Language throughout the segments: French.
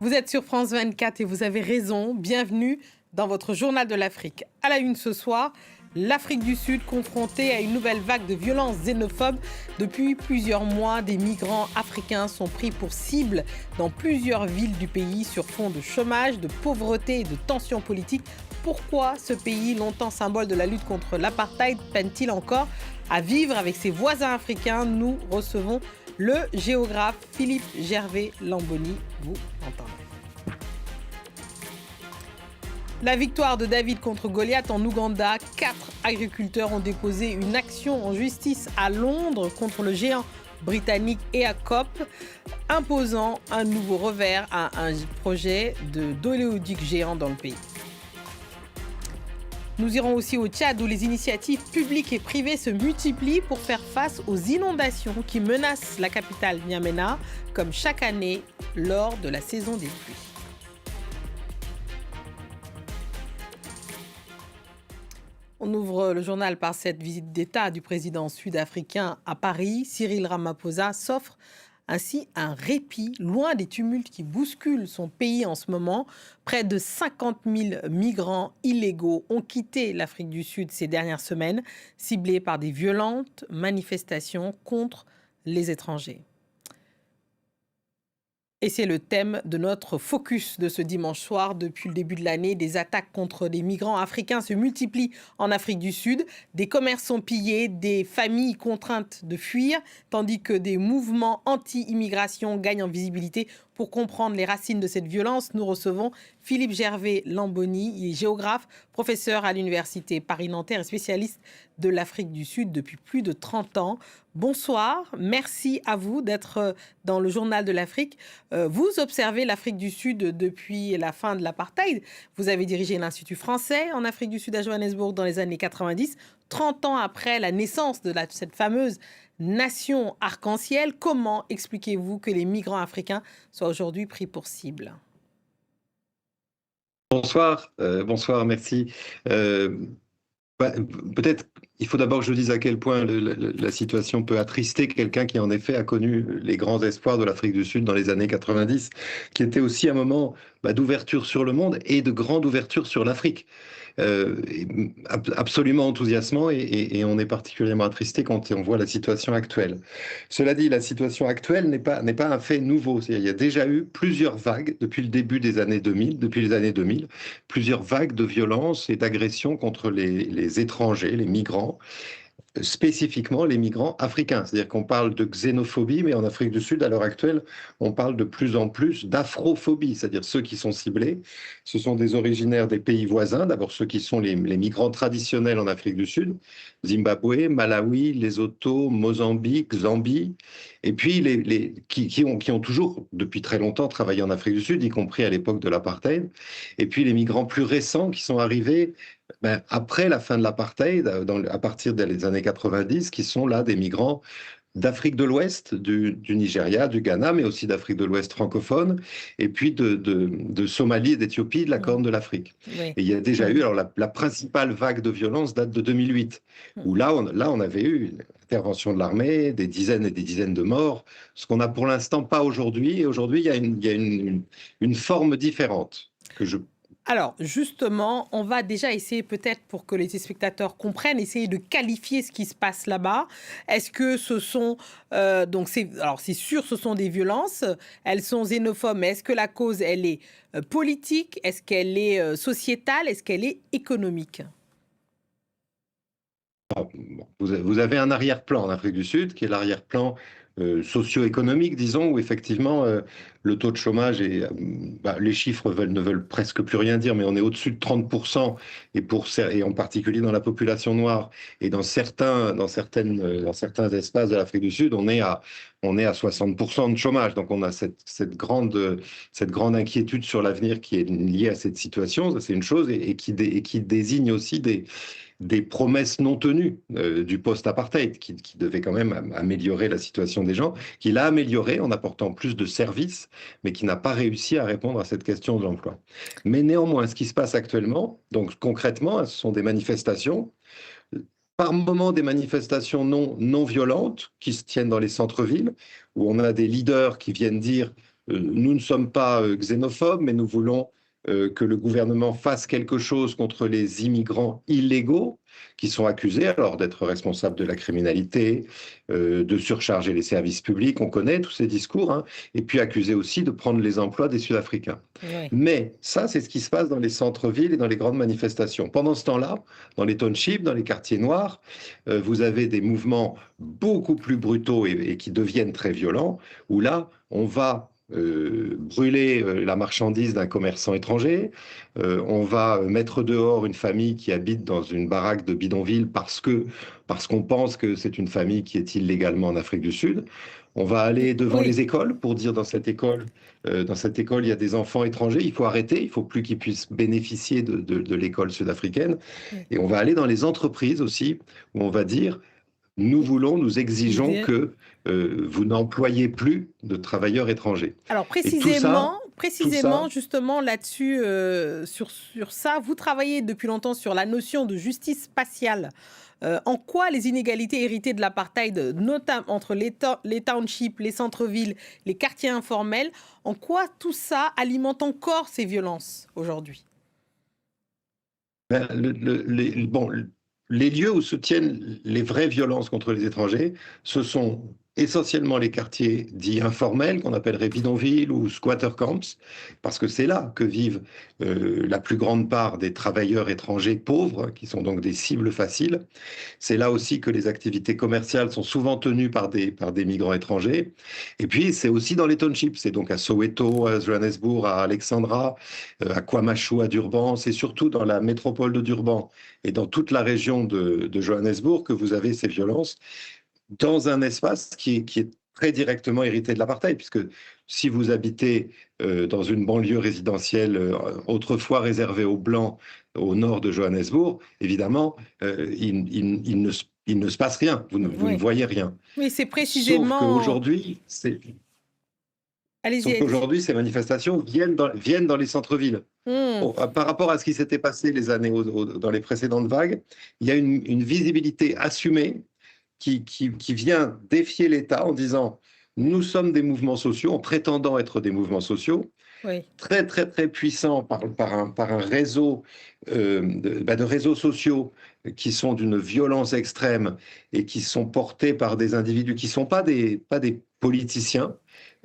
Vous êtes sur France 24 et vous avez raison. Bienvenue dans votre journal de l'Afrique. À la une ce soir, l'Afrique du Sud confrontée à une nouvelle vague de violences xénophobes. Depuis plusieurs mois, des migrants africains sont pris pour cible dans plusieurs villes du pays sur fond de chômage, de pauvreté et de tensions politiques. Pourquoi ce pays, longtemps symbole de la lutte contre l'apartheid, peine-t-il encore à vivre avec ses voisins africains? Nous recevons le géographe Philippe Gervais Lamboni. Vous l'entendez. La victoire de David contre Goliath en Ouganda. 4 agriculteurs ont déposé une action en justice à Londres contre le géant britannique EACOP, imposant un nouveau revers à un projet d'oléoduc géant dans le pays. Nous irons aussi au Tchad où les initiatives publiques et privées se multiplient pour faire face aux inondations qui menacent la capitale N'Djamena, comme chaque année lors de la saison des pluies. On ouvre le journal par cette visite d'État du président sud-africain à Paris. Cyril Ramaphosa s'offre ainsi un répit, loin des tumultes qui bousculent son pays en ce moment. Près de 50 000 migrants illégaux ont quitté l'Afrique du Sud ces dernières semaines, ciblés par des violentes manifestations contre les étrangers. Et c'est le thème de notre focus de ce dimanche soir. Depuis le début de l'année, des attaques contre des migrants africains se multiplient en Afrique du Sud. Des commerces sont pillés, des familles contraintes de fuir, tandis que des mouvements anti-immigration gagnent en visibilité. Pour comprendre les racines de cette violence, nous recevons Philippe Gervais Lamboni. Il est géographe, professeur à l'université Paris-Nanterre et spécialiste de l'Afrique du Sud depuis plus de 30 ans. Bonsoir, merci à vous d'être dans le journal de l'Afrique. Vous observez l'Afrique du Sud depuis la fin de l'apartheid. Vous avez dirigé l'Institut français en Afrique du Sud à Johannesburg dans les années 90, 30 ans après la naissance de cette fameuse nation arc-en-ciel. Comment expliquez-vous que les migrants africains soient aujourd'hui pris pour cible? Bonsoir, merci. Peut-être il faut d'abord que je dise à quel point la situation peut attrister quelqu'un qui en effet a connu les grands espoirs de l'Afrique du Sud dans les années 90, qui était aussi un moment d'ouverture sur le monde et de grande ouverture sur l'Afrique. Absolument enthousiasmant et on est particulièrement attristé quand on voit la situation actuelle. Cela dit, la situation actuelle n'est pas un fait nouveau. Il y a déjà eu plusieurs vagues depuis le début des années 2000, depuis les années 2000, plusieurs vagues de violence et d'agression contre les étrangers, les migrants, spécifiquement les migrants africains. C'est-à-dire qu'on parle de xénophobie, mais en Afrique du Sud, à l'heure actuelle, on parle de plus en plus d'afrophobie, c'est-à-dire ceux qui sont ciblés, ce sont des originaires des pays voisins, d'abord ceux qui sont les migrants traditionnels en Afrique du Sud, Zimbabwe, Malawi, Lesotho, Mozambique, Zambie, et puis qui ont toujours, depuis très longtemps, travaillé en Afrique du Sud, y compris à l'époque de l'apartheid, et puis les migrants plus récents qui sont arrivés après la fin de l'apartheid, à partir des années 90, qui sont là des migrants d'Afrique de l'Ouest, du Nigeria, du Ghana, mais aussi d'Afrique de l'Ouest francophone, et puis de Somalie et d'Éthiopie, de la Corne de l'Afrique. Oui. Et il y a déjà eu, alors la principale vague de violence date de 2008, où là on avait eu l'intervention de l'armée, des dizaines et des dizaines de morts, ce qu'on n'a pour l'instant pas aujourd'hui. Et aujourd'hui, il y a une forme différente que je... Alors, justement, on va déjà essayer peut-être pour que les téléspectateurs comprennent, essayer de qualifier ce qui se passe là-bas. Est-ce que ce sont... alors, c'est sûr, ce sont des violences. Elles sont xénophobes, mais est-ce que la cause, elle est politique? Est-ce qu'elle est sociétale? Est-ce qu'elle est économique? Vous avez un arrière-plan en Afrique du Sud, qui est l'arrière-plan socio-économique, disons, où effectivement le taux de chômage et les chiffres ne veulent presque plus rien dire, mais on est au-dessus de 30%, et en particulier dans la population noire et dans certains espaces de l'Afrique du Sud, on est à 60% de chômage. Donc on a cette grande inquiétude sur l'avenir qui est liée à cette situation. Ça, c'est une chose, et qui désigne aussi des promesses non tenues du post-apartheid, qui devait quand même améliorer la situation des gens, qui l'a améliorée en apportant plus de services, mais qui n'a pas réussi à répondre à cette question de l'emploi. Mais néanmoins, ce qui se passe actuellement, donc concrètement, ce sont des manifestations, par moments des manifestations non violentes, qui se tiennent dans les centres-villes, où on a des leaders qui viennent dire nous ne sommes pas xénophobes, mais nous voulons que le gouvernement fasse quelque chose contre les immigrants illégaux qui sont accusés alors d'être responsables de la criminalité, de surcharger les services publics, on connaît tous ces discours, hein, et puis accusés aussi de prendre les emplois des Sud-Africains. Oui. Mais ça, c'est ce qui se passe dans les centres-villes et dans les grandes manifestations. Pendant ce temps-là, dans les townships, dans les quartiers noirs, vous avez des mouvements beaucoup plus brutaux et qui deviennent très violents, où là, on va brûler la marchandise d'un commerçant étranger, on va mettre dehors une famille qui habite dans une baraque de bidonville parce qu'on pense que c'est une famille qui est illégalement en Afrique du Sud. On va aller devant Oui. les écoles pour dire dans cette école, il y a des enfants étrangers, il faut arrêter, il faut plus qu'ils puissent bénéficier de l'école sud-africaine. Oui. Et on va aller dans les entreprises aussi, où on va dire, nous exigeons que vous n'employez plus de travailleurs étrangers. Alors Et tout ça, précisément justement là-dessus, sur ça, vous travaillez depuis longtemps sur la notion de justice spatiale. En quoi les inégalités héritées de l'apartheid, notamment entre les townships, les centres-villes, les quartiers informels, en quoi tout ça alimente encore ces violences aujourd'hui? ben, les lieux où se tiennent les vraies violences contre les étrangers, ce sont essentiellement les quartiers dits informels, qu'on appellerait bidonvilles ou squatter camps, parce que c'est là que vivent la plus grande part des travailleurs étrangers pauvres, qui sont donc des cibles faciles. C'est là aussi que les activités commerciales sont souvent tenues par des migrants étrangers. Et puis, c'est aussi dans les townships. C'est donc à Soweto, à Johannesburg, à Alexandra, à KwaMashu, à Durban. C'est surtout dans la métropole de Durban et dans toute la région de Johannesburg que vous avez ces violences dans un espace qui est très directement hérité de l'apartheid, puisque si vous habitez dans une banlieue résidentielle autrefois réservée aux Blancs au nord de Johannesburg, évidemment, il ne se passe rien, vous ne Oui, voyez rien. oui, c'est Sauf précisément... qu'aujourd'hui, Allez-y, allez-y. ces manifestations viennent dans les centres-villes. Hmm. Bon, par rapport à ce qui s'était passé les années dans les précédentes vagues, il y a une visibilité assumée qui vient défier l'État en disant nous sommes des mouvements sociaux, en prétendant être des mouvements sociaux, Oui. très très très puissants par un réseau de réseaux sociaux qui sont d'une violence extrême et qui sont portés par des individus qui ne sont pas des politiciens.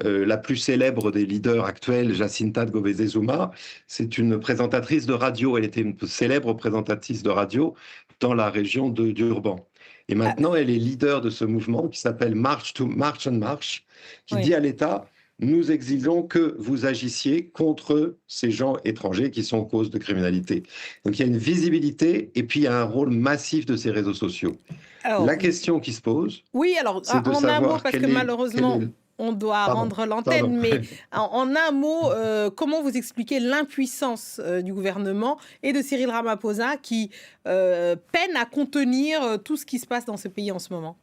La plus célèbre des leaders actuels, Jacinta Gobezo-Zuma, c'est une présentatrice de radio. Elle était une célèbre présentatrice de radio dans la région de Durban. Et Ah, maintenant, elle est leader de ce mouvement qui s'appelle March and March, qui dit oui. à l'État, nous exigeons que vous agissiez contre ces gens étrangers qui sont cause de criminalité. Donc il y a une visibilité et puis il y a un rôle massif de ces réseaux sociaux. Alors, La question qui se pose, oui, alors c'est de en un mot, savoir parce que quel est malheureusement, le... on doit Pardon, rendre l'antenne, pardon. mais en un mot, comment vous expliquez l'impuissance du gouvernement et de Cyril Ramaphosa qui peine à contenir tout ce qui se passe dans ce pays en ce moment?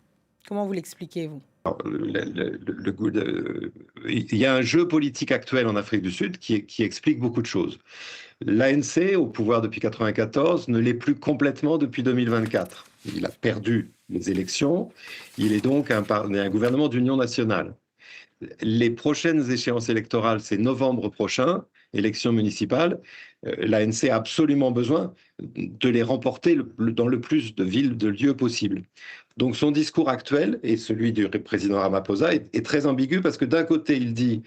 Comment vous l'expliquez, vous? Alors, il y a un jeu politique actuel en Afrique du Sud qui explique beaucoup de choses. L'ANC, au pouvoir depuis 1994, ne l'est plus complètement depuis 2024. Il a perdu les élections. Il est donc un gouvernement d'union nationale. Les prochaines échéances électorales, c'est novembre prochain, élections municipales. L'ANC a absolument besoin de les remporter dans le plus de villes, de lieux possible. Donc son discours actuel et celui du président Ramaphosa est très ambigu parce que d'un côté, il dit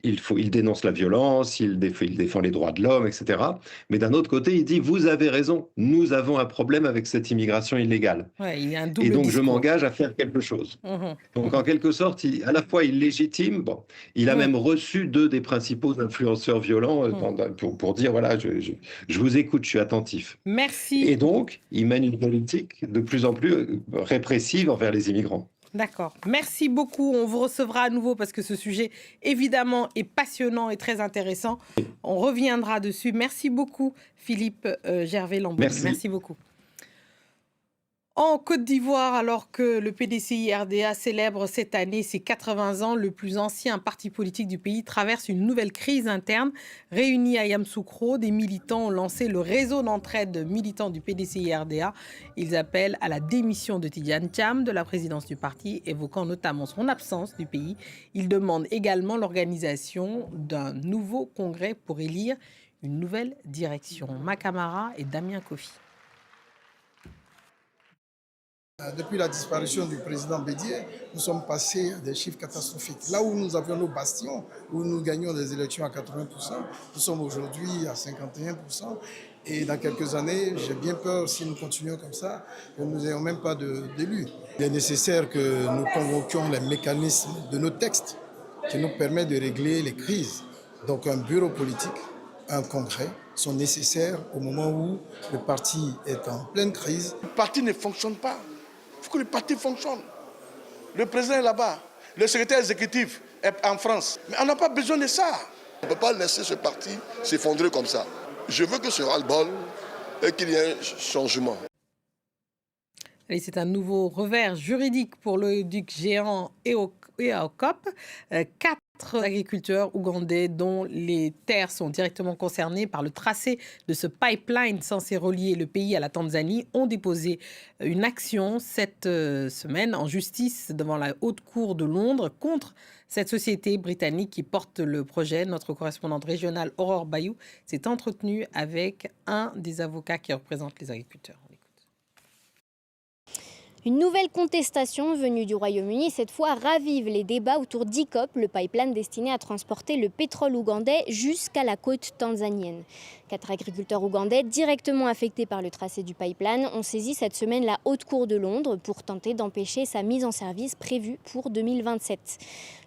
il dénonce la violence, il défend les droits de l'homme, etc. Mais d'un autre côté, il dit, vous avez raison, nous avons un problème avec cette immigration illégale. Ouais, il y a un Et double donc, je discours. m'engage à faire quelque chose. Mhm, Donc, en quelque sorte, à la fois, il légitime, bon, il a mhm, même reçu deux des principaux influenceurs violents mhm. pour dire, voilà, je vous écoute, je suis attentif. Et Merci. donc, il mène une politique de plus en plus répressive envers les immigrants. D'accord. Merci beaucoup. On vous recevra à nouveau parce que ce sujet, évidemment, est passionnant et très intéressant. On reviendra dessus. Merci beaucoup, Philippe Gervais-Lambouli. Merci. Merci beaucoup. En Côte d'Ivoire, alors que le PDCI-RDA célèbre cette année ses 80 ans, le plus ancien parti politique du pays traverse une nouvelle crise interne. Réunis à Yamoussoukro, des militants ont lancé le réseau d'entraide militants du PDCI-RDA. Ils appellent à la démission de Tidiane Thiam de la présidence du parti, évoquant notamment son absence du pays. Ils demandent également l'organisation d'un nouveau congrès pour élire une nouvelle direction. Makamara et Damien Kofi. Depuis la disparition du président Bédié, nous sommes passés à des chiffres catastrophiques. Là où nous avions nos bastions, où nous gagnions des élections à 80%, nous sommes aujourd'hui à 51%. Et dans quelques années, j'ai bien peur, si nous continuons comme ça, que nous n'ayons même pas d'élus. Il est nécessaire que nous convoquions les mécanismes de nos textes qui nous permettent de régler les crises. Donc un bureau politique, un congrès sont nécessaires au moment où le parti est en pleine crise. Le parti ne fonctionne pas. Il faut que le parti fonctionne. Le président est là-bas. Le secrétaire exécutif est en France. Mais on n'a pas besoin de ça. On ne peut pas laisser ce parti s'effondrer comme ça. Je veux que ce ras-le-bol et qu'il y ait un changement. Et c'est un nouveau revers juridique pour le duc géant EAOCOP. 4 agriculteurs ougandais dont les terres sont directement concernées par le tracé de ce pipeline censé relier le pays à la Tanzanie ont déposé une action cette semaine en justice devant la Haute Cour de Londres contre cette société britannique qui porte le projet. Notre correspondante régionale Aurore Bayou s'est entretenue avec un des avocats qui représente les agriculteurs. Une nouvelle contestation venue du Royaume-Uni, cette fois ravive les débats autour d'ICOP, le pipeline destiné à transporter le pétrole ougandais jusqu'à la côte tanzanienne. 4 agriculteurs ougandais directement affectés par le tracé du pipeline ont saisi cette semaine la Haute Cour de Londres pour tenter d'empêcher sa mise en service prévue pour 2027.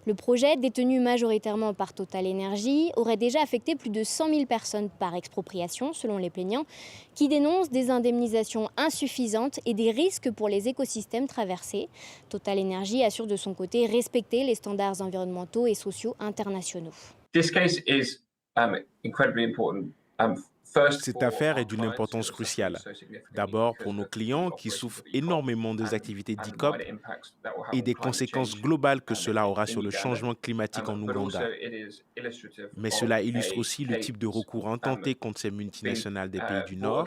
Le projet, détenu majoritairement par Total Energy, aurait déjà affecté plus de 100 000 personnes par expropriation, selon les plaignants, qui dénoncent des indemnisations insuffisantes et des risques pour les écosystèmes traversés. Total Energy assure de son côté respecter les standards environnementaux et sociaux internationaux. This case is incredibly important. Cette affaire est d'une importance cruciale. D'abord pour nos clients qui souffrent énormément des activités d'ICOP et des conséquences globales que cela aura sur le changement climatique en Ouganda. Mais cela illustre aussi le type de recours intenté contre ces multinationales des pays du Nord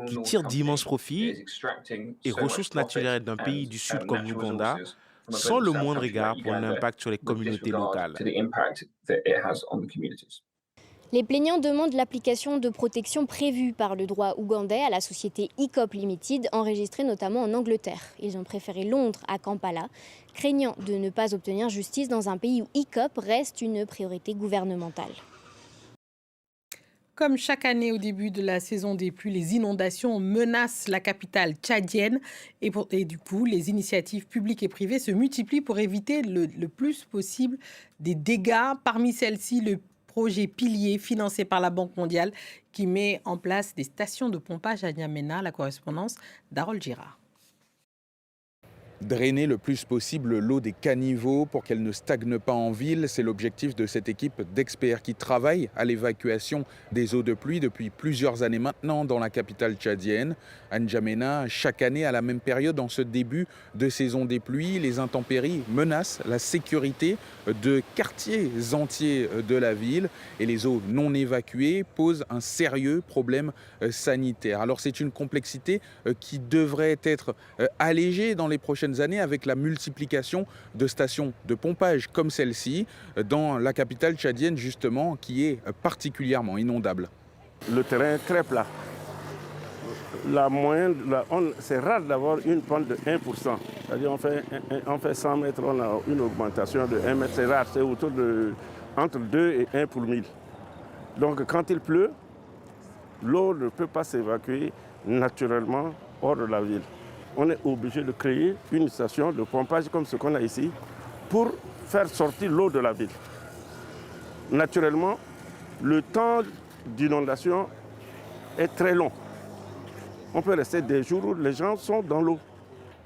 qui tirent d'immenses profits et ressources naturelles d'un pays du Sud comme l'Ouganda sans le moindre égard pour l'impact sur les communautés locales. Les plaignants demandent l'application de protections prévues par le droit ougandais à la société ICOP Limited, enregistrée notamment en Angleterre. Ils ont préféré Londres à Kampala, craignant de ne pas obtenir justice dans un pays où ICOP reste une priorité gouvernementale. Comme chaque année au début de la saison des pluies, les inondations menacent la capitale tchadienne et du coup, les initiatives publiques et privées se multiplient pour éviter le plus possible des dégâts. Parmi celles-ci, le projet pilier financé par la Banque mondiale qui met en place des stations de pompage à N'Djamena, la correspondance d'Harold Girard. Drainer le plus possible l'eau des caniveaux pour qu'elle ne stagne pas en ville, c'est l'objectif de cette équipe d'experts qui travaille à l'évacuation des eaux de pluie depuis plusieurs années maintenant dans la capitale tchadienne. À N'Djamena, chaque année à la même période, en ce début de saison des pluies, les intempéries menacent la sécurité de quartiers entiers de la ville et les eaux non évacuées posent un sérieux problème sanitaire. Alors c'est une complexité qui devrait être allégée dans les prochaines années avec la multiplication de stations de pompage comme celle-ci dans la capitale tchadienne justement qui est particulièrement inondable. Le terrain est très plat. La moyenne, c'est rare d'avoir une pente de 1%. C'est-à-dire on fait 100 mètres, on a une augmentation de 1 mètre. C'est rare, c'est entre 2 et 1 pour 1000. Donc quand il pleut, l'eau ne peut pas s'évacuer naturellement hors de la ville. On est obligé de créer une station de pompage comme ce qu'on a ici pour faire sortir l'eau de la ville. Naturellement, le temps d'inondation est très long. On peut rester des jours où les gens sont dans l'eau.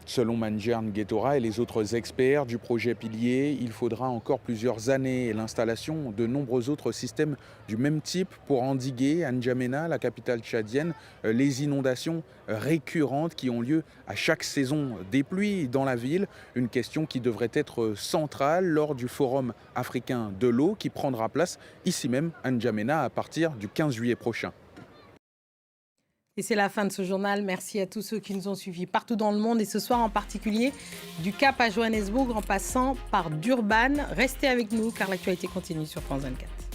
Selon Mangiar Nguetora et les autres experts du projet Pilier, il faudra encore plusieurs années et l'installation de nombreux autres systèmes du même type pour endiguer à N'Djamena, la capitale tchadienne, les inondations récurrentes qui ont lieu à chaque saison des pluies dans la ville. Une question qui devrait être centrale lors du Forum africain de l'eau qui prendra place ici même à N'Djamena à partir du 15 juillet prochain. Et c'est la fin de ce journal. Merci à tous ceux qui nous ont suivis partout dans le monde et ce soir en particulier du Cap à Johannesburg en passant par Durban. Restez avec nous car l'actualité continue sur France 24.